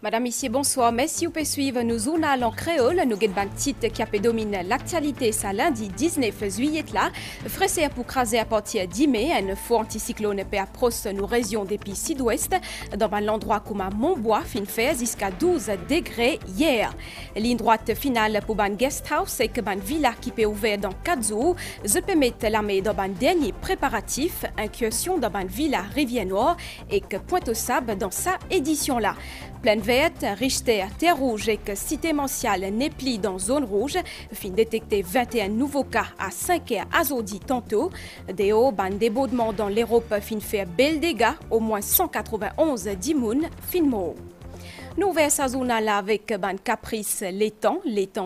Madame, Messieurs, bonsoir. Merci vous pouvez suivre nos journaux en créole. Nous avons un titre qui a dominé l'actualité ce lundi 19 juillet. Fraissé pour craser à partir de mai, un fort anticyclone peut approcher nos régions des pays sud-ouest. Dans un endroit comme à Montbois, fin fait jusqu'à 12 degrés hier. Ligne droite finale pour un guest house et que une villa qui peut ouvrir dans 4 jours. Je peux mettre l'armée dans un dernier préparatif, incursion dans une villa Rivière-Noire et que Pointe-aux-Sables dans sa édition-là. Pleine verte, Richter, Terre Rouge et que Cité Manciale Népli dans zone rouge. Fin détecter 21 nouveaux cas à 5 heures azodi tantôt. Des hauts, débordement dans l'Europe fin fait bel dégâts, au moins 191 d'immunes fin mort. Nous vers sa zone là avec ban caprice les temps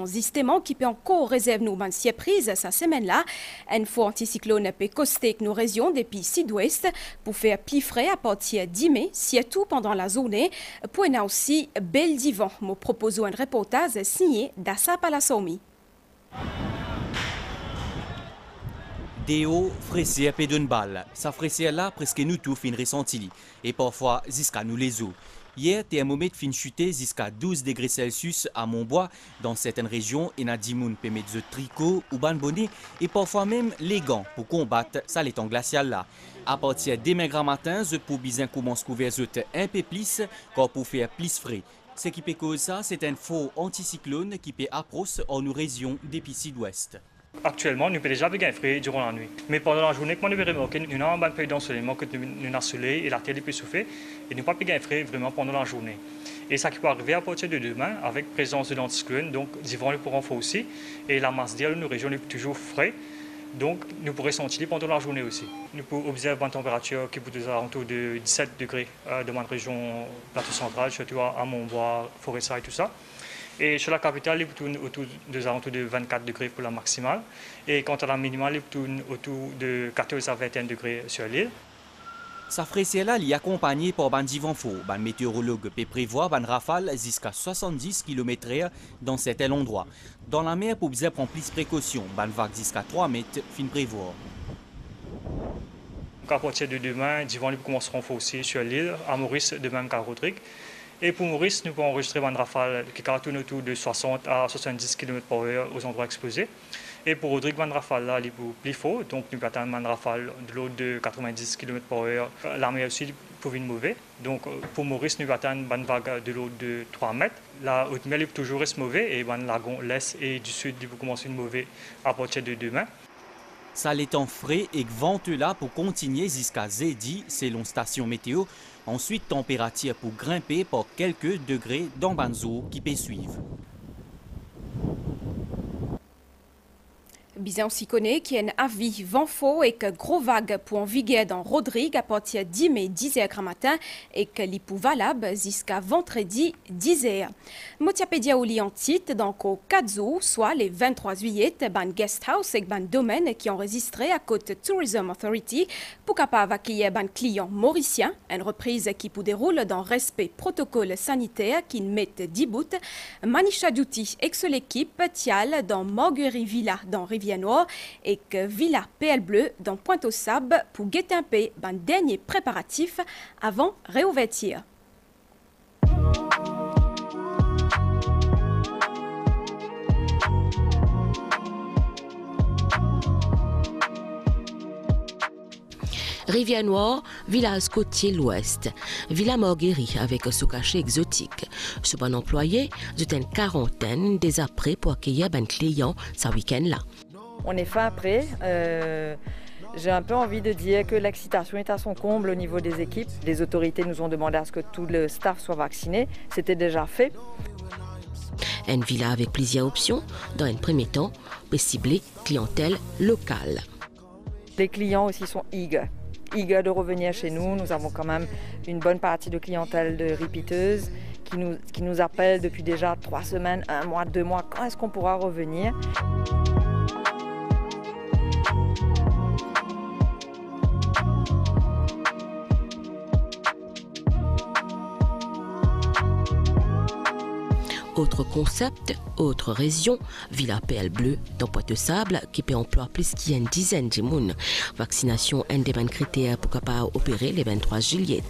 justement qui peut encore réserver nous ban surprise cette semaine là. Un fort anticyclone peut coster nos régions des pays sud-ouest pour faire plus frais à partir de mai, surtout pendant la journée. Pour en aussi bel divan. Nous proposons un reportage signé d'Assa Palassomi. Déo, fraisière et d'une balle. Sa fraisière là, presque nous tous fin ressenti. Et parfois, jusqu'à nous les eaux. Hier, thermomètre fin chuté jusqu'à 12 degrés Celsius à Montbois. Dans certaines régions, il y a des gens qui mettre de tricot ou ban bonnet et parfois même les gants pour combattre ça l'étang glacial là. À partir de demain grand matin, je peux bien commencer couvert un peu plus, car pour faire plus frais. Ce qui peut causer ça, c'est un faux anticyclone qui peut approcher en nos régions des pays sud-ouest. Actuellement, nous pouvons déjà bien frais durant la nuit. Mais pendant la journée, comme nous avons remarqué, nous avons un peu d'ensoleillement que nous avons soleil et la terre peut souffler. Et nous ne pouvons pas bien frais vraiment pendant la journée. Et ça qui peut arriver à partir de demain, avec présence de l'anticyclone, donc l'hiver, nous pourrons faire aussi. Et la masse d'air, nos régions, est toujours frais. Donc, nous pourrons sentir pendant la journée aussi. Nous pouvons observer une température qui est aux alentours de 17 degrés dans ma région plateau central, surtout à Montbois, Forêt-Saille et tout ça. Et sur la capitale, il tourne autour des alentours de 24 degrés pour la maximale. Et quant à la minimale, il tourne autour de 14 à 21 degrés sur l'île. Sa fraisière là est accompagnée par un vent fort. Un météorologue peut prévoir une rafale jusqu'à 70 km/h dans certains endroits. Dans la mer, pour bien prendre plus de précautions, une vague jusqu'à 3 mètres fin prévoir. À partir de demain, les vents commenceront à aussi sur l'île, à Maurice, de même qu'à Rodrigue. Et pour Maurice, nous pouvons enregistrer une rafale qui tourne autour de 60 à 70 km/h aux endroits exposés. Et pour Rodrigue, une rafale là, il est plus fort, donc nous pouvons atteindre une rafale de l'ordre de 90 km/h. La mer aussi pour une mauvaise. Donc pour Maurice, nous pouvons atteindre une vague de l'ordre de 3 mètres. La haute mer est toujours mauvaise et le lagon l'est et du sud il peut commencer une mauvaise à partir de demain. Ça l'étang frais et venteux là pour continuer jusqu'à jeudi selon station météo. Ensuite, température pour grimper par quelques degrés dans Banzo qui peut suivre. Bien aussi connaît qu'il y a un avis vent fort et que gros vagues pour en vigueur dans Rodrigue à partir de 10 mai 10h matin et que les pou valable jusqu'à vendredi 10h. Motiapédia ou en titre donc au 4 jours, soit les 23 juillet, ban guest house et ban domaine qui ont enregistré à côte Tourism Authority pour capable accueillir ban client mauricien, une reprise qui pour déroule dans respect protocole sanitaire qui mettent 10 bouts. Manisha Duty ex l'équipe Tial dans Marguerite Villa dans Rivière Noire et que Villa PL Bleu dans Pointe-aux-Sables pour guettimper un dernier préparatif avant réouverture. Rivière-Noire, village côtier l'ouest. Villa Marguerite avec un sous-cachet exotique. Ce bon employé, c'est une quarantaine des après pour accueillir un client ce week-end-là. On est fin après. J'ai un peu envie de dire que l'excitation est à son comble au niveau des équipes. Les autorités nous ont demandé à ce que tout le staff soit vacciné. C'était déjà fait. Une villa avec plusieurs options. Dans un premier temps, pour cibler clientèle locale. Les clients aussi sont eager de revenir chez nous. Nous avons quand même une bonne partie de clientèle de repeateuses qui nous appellent depuis déjà 3 semaines, 1 mois, 2 mois. Quand est-ce qu'on pourra revenir ? Autre concept, autre région, Villa PL Bleu, dans Pointe-Sable, qui peut employer plus qu'une dizaine de monde. Vaccination, un des critères pour capable opérer les 23 juillet.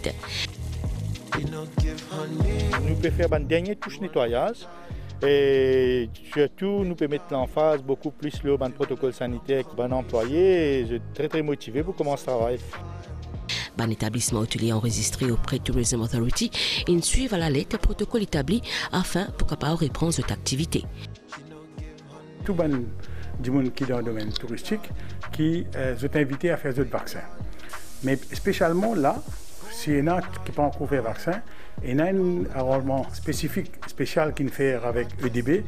Nous pouvons faire une dernière touche nettoyage et surtout nous pouvons mettre l'emphase beaucoup plus sur le protocole sanitaire qui va employer. Je suis très motivé pour commencer ce travail. Un établissement hôtelier enregistré auprès de Tourism Authority et suivre à la lettre protocole établi afin pour capable reprendre cette activité. Tout le monde qui est dans le domaine touristique qui sont invités à faire d'autres vaccins. Mais spécialement là, s'il y en a qui n'ont pas encore fait le vaccin, il y a un arrangement spécial qui fait avec EDB.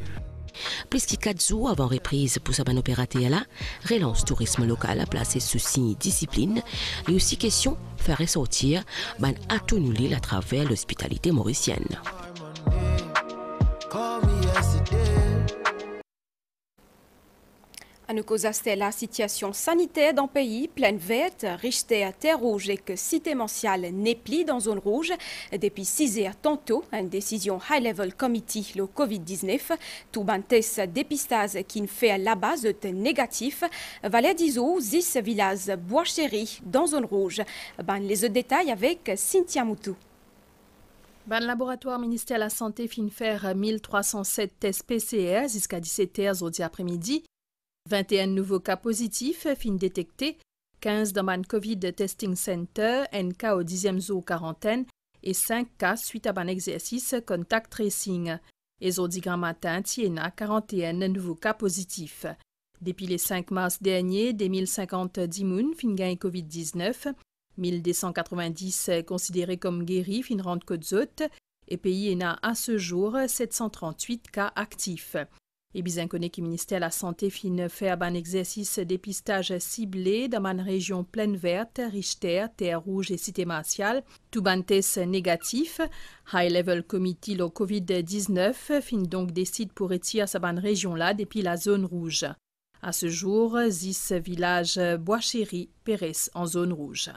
Plus que 4 jours avant reprise pour sa bonne opérateur là, relance tourisme local à placer sous signe discipline et aussi question de faire ressortir ban atonulil à travers l'hospitalité mauricienne. À nous causer la situation sanitaire dans le pays, pleine verte, Richter, terre rouge et que cité Montcial n'est pli dans zone rouge. Depuis 6 heures tantôt, une décision High Level Committee, le Covid-19, tout ban test dépistage qui ne fait la base de négatif. Valais d'Iso, 10 villages Bois-Chéri dans zone rouge. Les détails avec Cynthia Moutou. Le laboratoire ministère de la Santé fin faire 1307 tests PCR jusqu'à 17h aujourd'hui après-midi. 21 nouveaux cas positifs fin détectés, 15 dans le COVID Testing Center, un cas au 10e jour quarantaine et 5 cas suite à un exercice contact tracing. Et aujourd'hui grand matin, il y a 41 nouveaux cas positifs. Depuis le 5 mars dernier, des 1050 personnes fin gagné COVID-19, 1290 considérés comme guéris fin rentrent côte zot, et pays il y a à ce jour 738 cas actifs. Et bien connu que le ministère de la Santé fin faire un exercice dépistage ciblé dans une région pleine verte, Richter, Terre Rouge et Cité Martial. Tout ban test négatif. High Level Committee le COVID-19 fin donc décide pour retirer sa bonne région-là depuis la zone rouge. À ce jour, 10 villages Bois-Chéri périssent en zone rouge.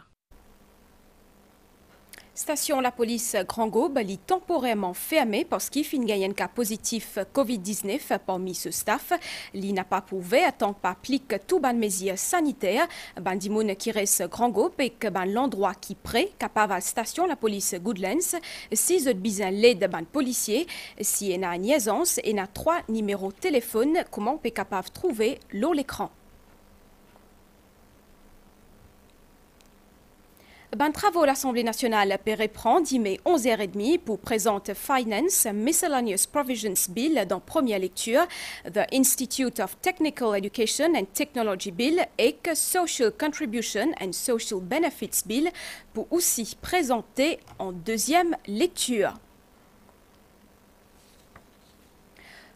Station la police Grand Gaube est temporairement fermée parce qu'il fin gagne un cas positif COVID-19 parmi ce staff. Il n'a pas prouvé à temps pas applique tout ban mesures sanitaires. Bandimoun qui reste Grand Gaube et que l'endroit qui prêt capable à station la police Goodlands. Si vous besoin l'aide ban policier, si y a une niaisance et a 3 numéros de téléphone, comment on peut capable trouver l'écran. Travaux l'Assemblée nationale peut reprendre mai 11h30 pour présenter Finance Miscellaneous Provisions Bill dans première lecture, The Institute of Technical Education and Technology Bill et Social Contribution and Social Benefits Bill pour aussi présenter en deuxième lecture.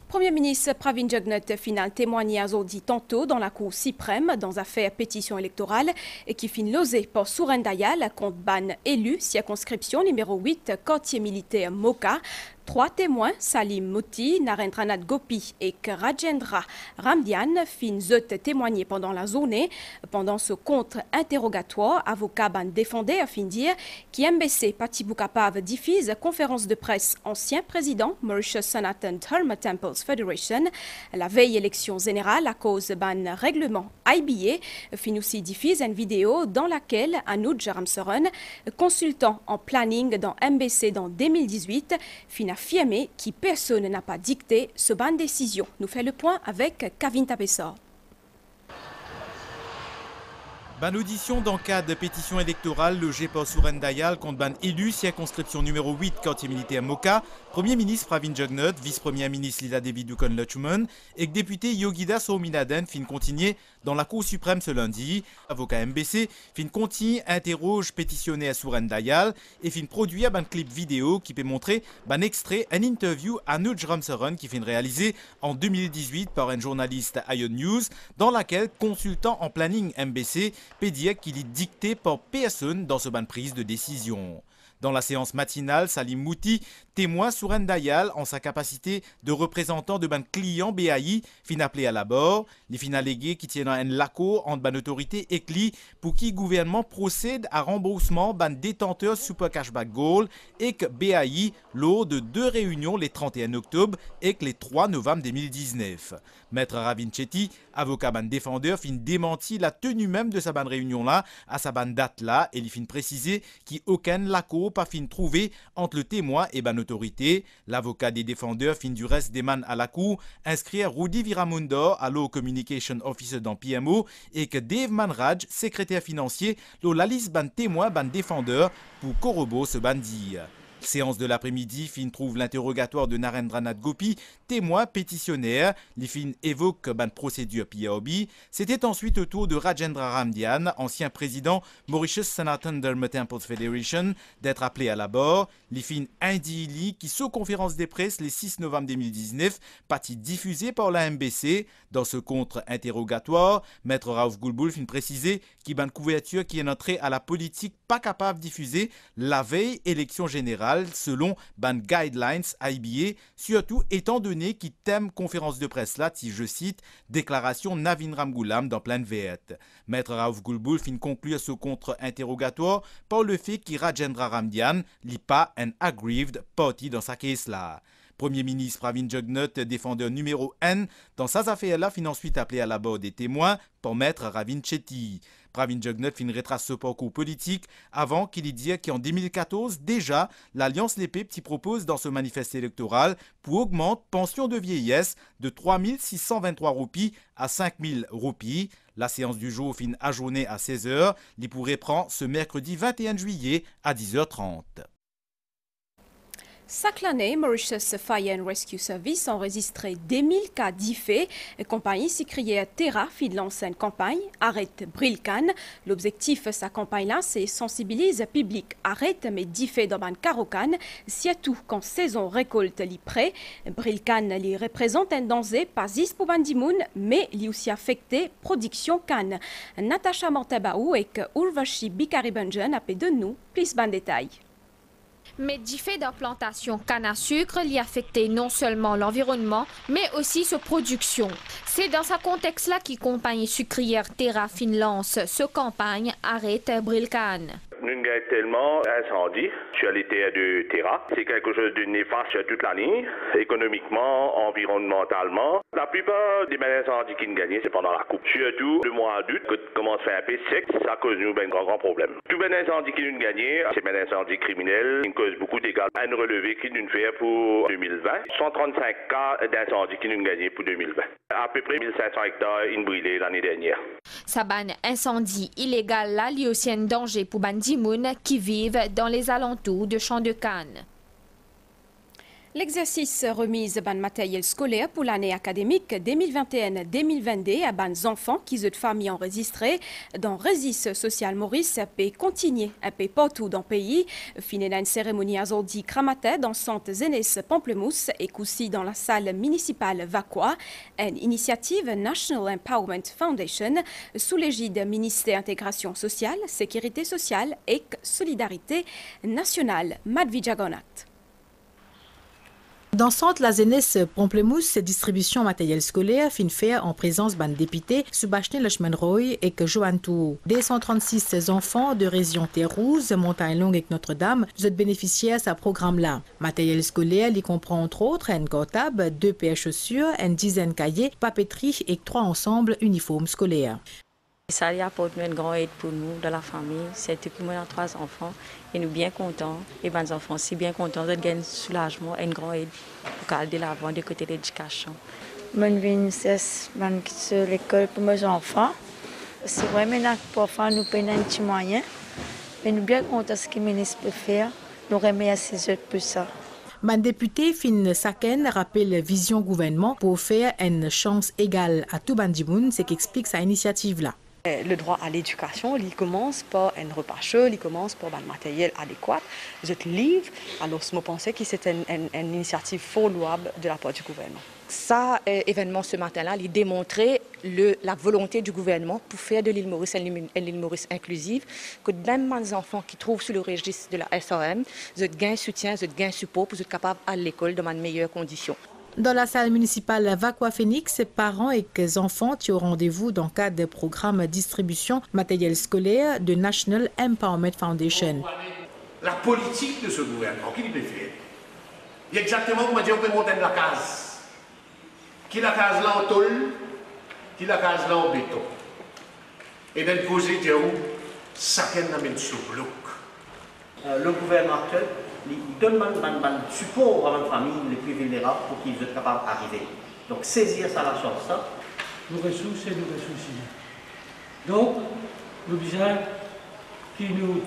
Premier ministre Pravin Jugnauth final témoignage aujourd'hui tantôt dans la Cour suprême dans affaire pétition électorale et qui fin losé par Souren Dayal contre ban élu circonscription numéro 8 quartier militaire Moka. 3 témoins, Salim Moti, Narendranath Gopi et Rajendra Ramdian, fin témoigné pendant la journée. Pendant ce contre-interrogatoire, avocat ban défendait à fin dire qui MBC Patiboukapav diffuse conférence de presse ancien président Mauritius Sanatan Dharma Temples Federation. La veille élection générale à cause ban règlement IBA, fin aussi diffuse une vidéo dans laquelle Anuj Ramsaran, consultant en planning dans MBC dans 2018, fin affirmé que personne n'a pas dicté ce ban de décision. Nous fait le point avec Kavin Tapessor. Ban audition dans le cadre de pétition électorale logée par Souren Dayal contre ban élu circonscription numéro 8 quartier militaire Moka, Premier ministre Pravin Jugnauth, vice-premier ministre Lila Devi Dukon Luchman et député Yogida Sominaden fin continuer dans la Cour suprême ce lundi. Avocat MBC fin continue interroge pétitionné à Souren Dayal et fin produit un clip vidéo qui peut montrer un extrait, un interview à Anuj Ramsaran qui fin réalisé en 2018 par un journaliste Ion News dans laquelle consultant en planning MBC peut dire qu'il est dicté par personne dans ce ban prise de décision. Dans la séance matinale, Salim Mouti, Témoin Souren Dayal, en sa capacité de représentant de ban client BAI, fin appelé à la bord, les fin allégués qui tiennent un laco entre ban autorité et CLI pour qui gouvernement procède à remboursement ban détenteur Super Cashback Gold et que BAI lors de 2 réunions les 31 octobre et que les 3 novembre 2019. Maître Ravin Chetty, avocat ban défendeur, fin démenti la tenue même de sa ban réunion là à sa ban date là et il fin préciser qu'aucun laco pas fin trouvé entre le témoin et ban autorité. L'avocat des défendeurs fin du reste des man à la cour inscrire Rudy Viramundor à Law Communication Officer dans PMO et que Dave Manraj, secrétaire financier, la liste ban témoin ban défendeur pour corroborer ce bandit. Séance de l'après-midi, fin trouve l'interrogatoire de Narendranath Gopi, témoin pétitionnaire. Les fin évoque ban procédure PIAOB. C'était ensuite au tour de Rajendra Ramdian, ancien président Mauritius Sanatan Dharma Temples Federation, d'être appelé à la barre. Les fin Indili, qui sous conférence des presses le 6 novembre 2019, partie diffusée par la MBC. Dans ce contre-interrogatoire, Maître Raouf Goulboul fin préciser qu'il ban couverture qui est entrée à la politique pas capable de diffuser la veille élection générale selon ban guidelines IBA, surtout étant donné qu'il thème conférence de presse là, si je cite, déclaration Navin Ramgoolam dans Pleine Verte. Maître Raouf Goulboul fin conclure ce contre-interrogatoire par le fait qu'il Rajendra Ramdian n'est pas un aggrieved party dans sa case là. Premier ministre Pravin Jugnauth, défendeur numéro 1, dans sa affaire-là, fin ensuite appelé à la barre des témoins pour Maître Ravin Chetty. Pravin Jugnauth fin retrace ce parcours politique avant qu'il ait dit qu'en 2014, déjà, l'Alliance Lépée propose dans ce manifeste électoral pour augmenter pension de vieillesse de 3 623 roupies à 5 000 roupies. La séance du jour fin ajournée à 16h. Il pourrait prendre ce mercredi 21 juillet à 10h30. Chaque année, Mauritius Fire and Rescue Service enregistré 2000 cas d'IFE. Compagnie s'écriait Terra fit lancer une campagne Arrête Brilcan. L'objectif de sa campagne-là, c'est sensibiliser le public arrête mais d'IFE dans ban Carocan, surtout quand saison récolte li prêt. Brilcan li représente un danger pas juste pour Bandimoun, mais li aussi affecté production canne. Natasha Mortabaou et Urvashi Bikaribanjan a fait de nous plus ban détail. Mais d'effet d'implantation canne à sucre l'y affecté non seulement l'environnement, mais aussi sa production. C'est dans ce contexte-là que compagnie sucrière Terra fin lance ce campagne Arrête Brilcan. Nous avons tellement incendie sur les terres de Terra. C'est quelque chose de néfaste sur toute la ligne, économiquement, environnementalement. La plupart des incendies qui nous gagnent, c'est pendant la coupe. Surtout le mois d'août, quand on commence à faire un peu sec, ça cause nous un grand problème. Tout incendie qui nous gagne, c'est un incendie criminel, qui cause beaucoup de dégâts. Un relevé qui nous fait pour 2020. 135 cas d'incendie qui nous gagnent pour 2020. À peu près 1500 hectares in brûlés l'année dernière. Ça ban incendie illégal là, il y a aussi un danger pour Bandimoun qui vivent dans les alentours de champs de canne. L'exercice remise ban matériel scolaire pour l'année académique 2021-2022 à ban enfants qui sont de familles enregistrées dans Résiste Social Maurice peut continuer un peu partout dans le pays. Finie une cérémonie aujourd'hui Kramate dans le centre Zénès Pamplemousse et aussi dans la salle municipale Vaqua, une initiative National Empowerment Foundation sous l'égide ministère Intégration sociale, Sécurité sociale et Solidarité nationale. Madhvi Jagannath. Dans le centre la Zénès Pamplemousse, distribution matériel scolaire fin faire en présence ban député Subhashni Lachman-Roy et que Johan Tou. 236 enfants de région Terrouze, Montagne Longue et Notre-Dame, vous êtes bénéficiaires à ce programme-là. Matériel scolaire, il comprend entre autres un cartable, 2 paires chaussures, une dizaine de cahiers, papeterie et 3 ensembles uniformes scolaires. Ça apporte une grande aide pour nous, de la famille. C'est que moi, j'ai 3 enfants et nous sommes bien contents. Et les enfants sont bien contents de gagner un soulagement et une grande aide pour aller de l'avant du côté de l'éducation. Je viens à l'école pour mes enfants. C'est vrai que parfois nous payons un petit moyen. Mais nous sommes bien contents de ce que le ministre peut faire. Nous remercions ces autres pour ça. Man député Fin Saken rappelle vision gouvernement pour faire une chance égale à tout Bandimoun, c'est qu'explique sa initiative là. Le droit à l'éducation, il commence par un repas chaud, il commence par un matériel adéquat. Je livre. Alors, je pensais que c'était une initiative fort louable de la part du gouvernement. Ça, événement ce matin-là, il démontrait la volonté du gouvernement pour faire de l'île Maurice une île Maurice inclusive, que même les enfants qui trouvent sur le registre de la SAM, ils gagnent soutien, ils gagnent support pour être capables d'aller à l'école dans de meilleures conditions. Dans la salle municipale Vaqua Phoenix, parents et enfants sont au rendez-vous dans le cadre des programmes distribution matériel scolaire de National Empowerment Foundation. La politique de ce gouvernement, qui lui fait? Il y a exactement comme dire on peut monter de la case. Qui la case là en tôle, qui la case là en béton. Et d'un poser dire où ça amène sous bloc. Le gouvernement actuel il donne un support à la famille les plus vulnérables pour qu'ils soient capables d'arriver. Donc saisir ça la chance, ça. Nos ressources et nos ressources. Donc, nous besoin qui nous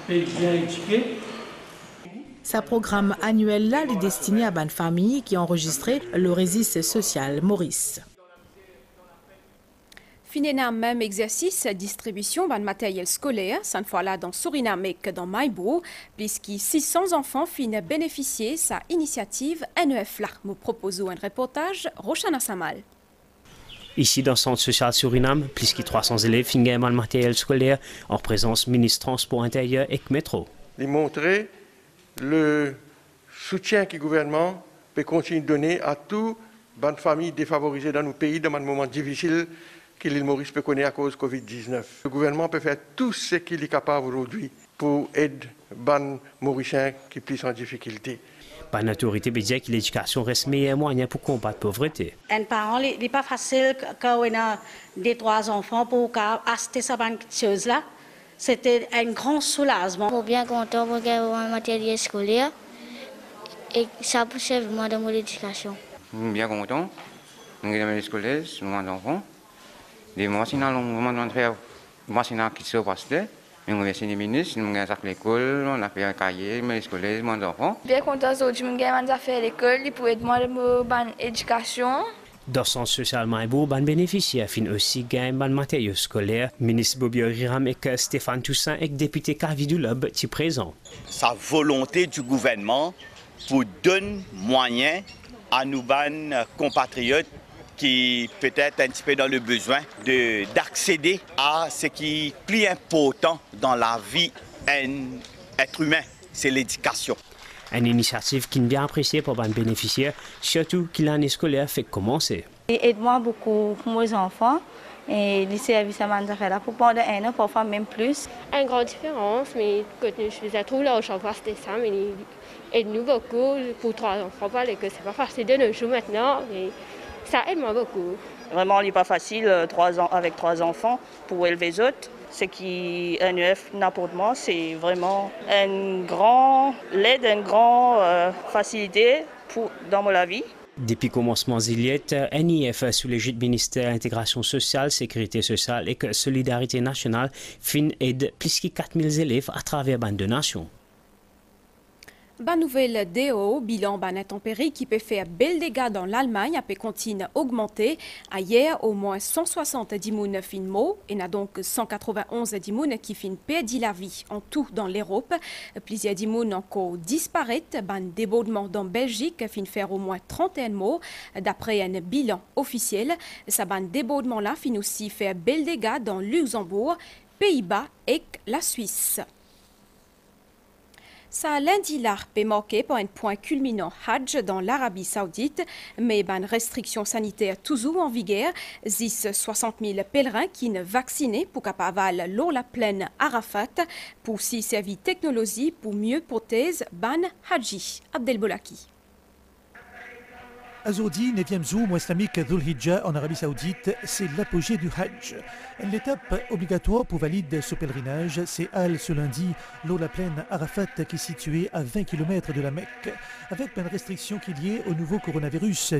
pays bien éduqués. Ce programme annuel-là est destiné à une famille qui a enregistré le registre social Maurice. Finéna même exercice distribution de matériel scolaire, cette fois-là dans Suriname que dans Maïbo, puisque 600 enfants finissent bénéficier de sa initiative NEF-là. Nous proposons un reportage, Rochana Samal. Ici, dans le centre social Suriname, plus de 300 élèves finissent le matériel scolaire en présence ministre Transport intérieur et métro. Il montrer le soutien que le gouvernement peut continuer de donner à toutes les familles défavorisées dans nos pays dans un moment difficile que l'île Maurice peut connaître à cause de Covid-19. Le gouvernement peut faire tout ce qu'il est capable aujourd'hui pour aider les Mauriciens qui sont en difficulté. Par autorité peut dire que l'éducation reste le meilleur moyen pour combattre la pauvreté. Un parent, il n'est pas facile quand on a des 3 enfants pour acheter ces choses-là. C'était un grand soulagement. Je suis bien content pour avoir un matériel scolaire et ça pousse vraiment dans mon éducation. Je suis bien content. Nous avons des scolaires, nous avons des enfants. Les machines qui sont passées, nous avons des ministres, nous avons fait l'école, on a fait un cahier, les scolaires, les enfants. Bien content aujourd'hui, nous avons fait l'école pour aider mon éducation. Dans le centre social Maïbo, les bénéficiaires finissent aussi gagner le matériel scolaire. Ministre Bobio Riram et Stéphane Toussaint et député Kavidou Lob sont présents. Sa volonté du gouvernement pour donner moyen à nos compatriotes qui peut-être un petit peu dans le besoin d'accéder à ce qui est plus important dans la vie d'un être humain, c'est l'éducation. Une initiative qui est bien appréciée par les bénéficiaires, surtout que l'année scolaire fait commencer. Aide-moi beaucoup pour mes enfants et les services à là pour pendant un an, parfois même plus. Une grande différence, mais quand je faisais tout là, chaque fois c'était ça, mais aide-nous beaucoup pour 3 enfants, parce que c'est pas facile de nos jours maintenant. Mais ça aide-moi beaucoup. Vraiment, il n'est pas facile avec 3 enfants pour élever les autres. Ce qui NEF n'apporte moi, c'est vraiment une grande aide, une grande facilité dans ma vie. Depuis le commencement de NIF, sous l'égide du ministère de l'Intégration sociale, Sécurité sociale et Solidarité nationale, fin aide plus de 4000 élèves à travers bande de nations. Bonne nouvelle DO, bilan ban intempérie qui peut faire bel dégâts dans l'Allemagne, peut continuer à augmenter. Hier, au moins 170 personnes fin mot et n'a donc 191 personnes qui fin perdu la vie en tout dans l'Europe. Plusieurs personnes encore disparaissent. Ban débordement dans Belgique fin faire au moins 31 morts d'après un bilan officiel. Ça ban débordement là fin aussi faire bel dégâts dans Luxembourg, Pays-Bas et la Suisse. Ça lundi là est marqué par un point culminant Hajj dans l'Arabie Saoudite, mais une restriction sanitaire toujours en vigueur. 60 000 pèlerins qui ne vaccinés pour capaval l'eau la plaine Arafat pour s'y servir technologie pour mieux prothèse ban Haji. Abdel Bolaki. Azoudi, 9e jour mois islamique Dhul Hijjah en Arabie Saoudite, c'est l'apogée du Hajj. L'étape obligatoire pour valider ce pèlerinage, c'est ce lundi, l'eau la plaine Arafat qui est située à 20 km de la Mecque. Avec une restriction qui est liée au nouveau coronavirus,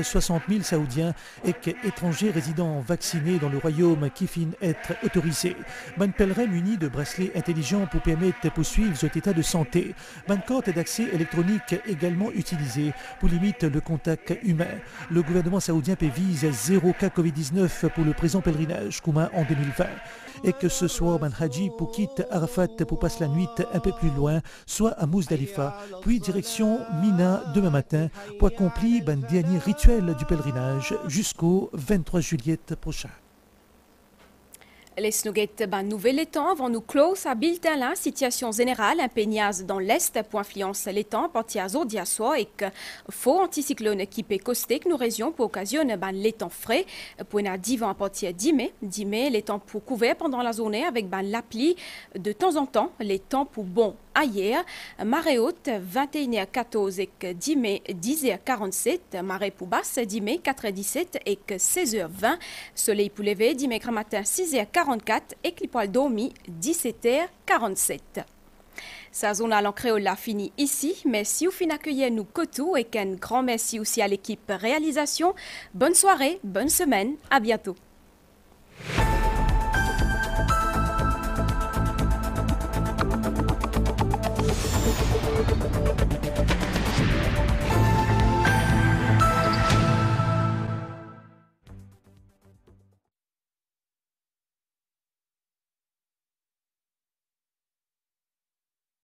60 000 Saoudiens et étrangers résidents vaccinés dans le royaume qui finissent être autorisés. Un pèlerin muni de bracelets intelligents pour permettre de poursuivre cet état de santé. Un carte d'accès électronique également utilisé pour limiter le contact humain. Le gouvernement saoudien vise 0 cas Covid-19 pour le présent pèlerinage commun en 2020. Et que ce soit Ben Haji pour quitte Arafat pour passer la nuit un peu plus loin, soit à Mousdalifa, puis direction Mina demain matin pour accomplir le dernier rituel du pèlerinage jusqu'au 23 juillet prochain. Les snuguettes nouvel étang avant nous close à bulletin la situation générale impeignase dans l'est pour influence l'étang partir à soir et que faux anticyclone qui peut coster que nos régions pour occasionner l'étang frais pour une divan à partir 10 mai l'étang pour couvert pendant la journée avec l'appli de temps en temps l'étang pour bon ailleurs marée haute 21h14 et que 10 mai 10h47 marée pour basse 10 mai 4h17 et que 16h20 soleil pour lever 10 mai matin 6h44 et clipoil dormi 17h47. Sa zone à l'encréole a fini ici, mais si vous finissez accueillir nous Kotou et qu'un grand merci aussi à l'équipe réalisation. Bonne soirée, bonne semaine, à bientôt.